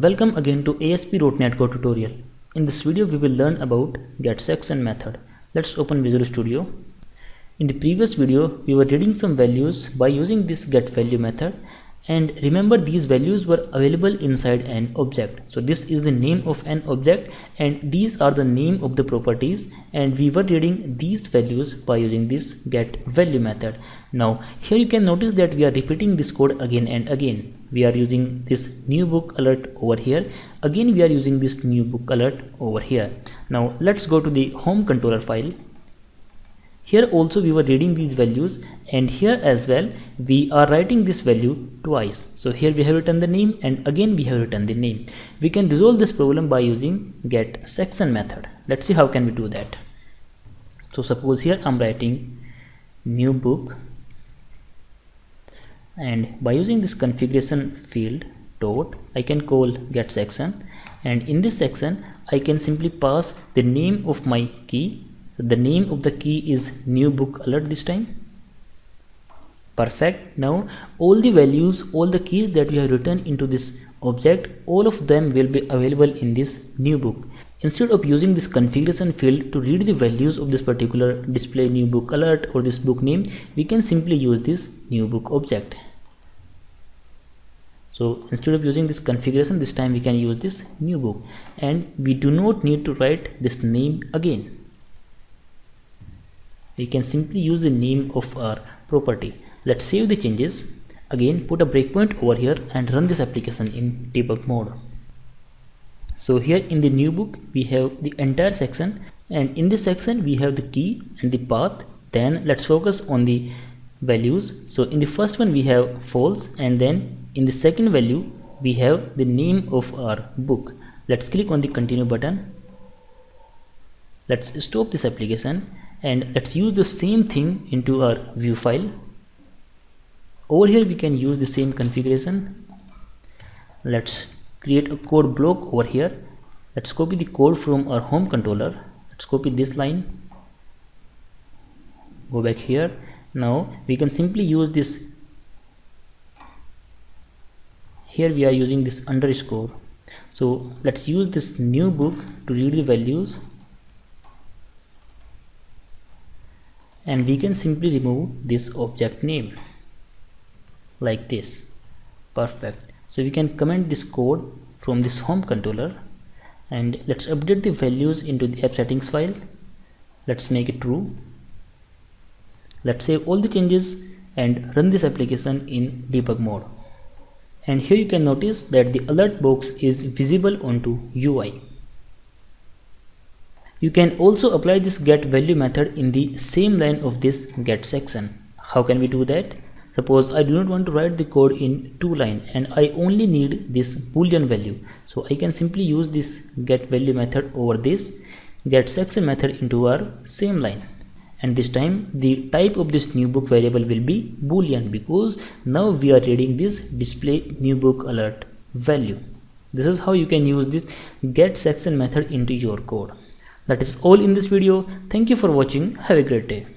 Welcome again to ASP.NET Core tutorial. In this video we will learn about getSection method. Let's open Visual Studio. In the previous video we were reading some values by using this getValue method, and remember these values were available inside an object. So this is the name of an object and these are the name of the properties, and we were reading these values by using this getValue method. Now here you can notice that we are repeating this code again and again. We are using this new book alert over here. Again we are using this new book alert over here. Now let's go to the home controller file. Here also we were reading these values, and here as well we are writing this value twice. So here we have written the name and again we have written the name. We can resolve this problem by using getSection method. Let's see how can we do that. So suppose here I'm writing new book, and by using this configuration field dot I can call getSection, and in this section I can simply pass the name of my key. So the name of the key is new book alert this time. Perfect. Now all the values, all the keys that we have written into this object, all of them will be available in this new book. Instead of using this configuration field to read the values of this particular display new book alert or this book name, we can simply use this new book object. So instead of using this configuration, this time we can use this new book, and we do not need to write this name again. We can simply use the name of our property. Let's save the changes. Again put a breakpoint over here and run this application in debug mode. So here in the new book we have the entire section, and in this section we have the key and the path. Then let's focus on the values. So in the first one we have false, and then in the second value we have the name of our book. Let's click on the continue button. Let's stop this application and let's use the same thing into our view file. Over here we can use the same configuration. Let's create a code block over here. Let's copy the code from our home controller. Let's copy this line, go back here. Now we can simply use this. Here we are using this underscore. So let's use this new book to read the values, and we can simply remove this object name like this. Perfect. So we can comment this code from this home controller, and let's update the values into the app settings file. Let's make it true. Let's save all the changes and run this application in debug mode. And here you can notice that the alert box is visible onto UI. You can also apply this getValue method in the same line of this getSection. How can we do that? Suppose I do not want to write the code in two lines and I only need this boolean value. So I can simply use this getValue method over this getSection method into our same line. And this time the type of this new book variable will be boolean, because now we are reading this display new book alert value. This is how you can use this getSection method into your code. That is all in this video. Thank you for watching. Have a great day.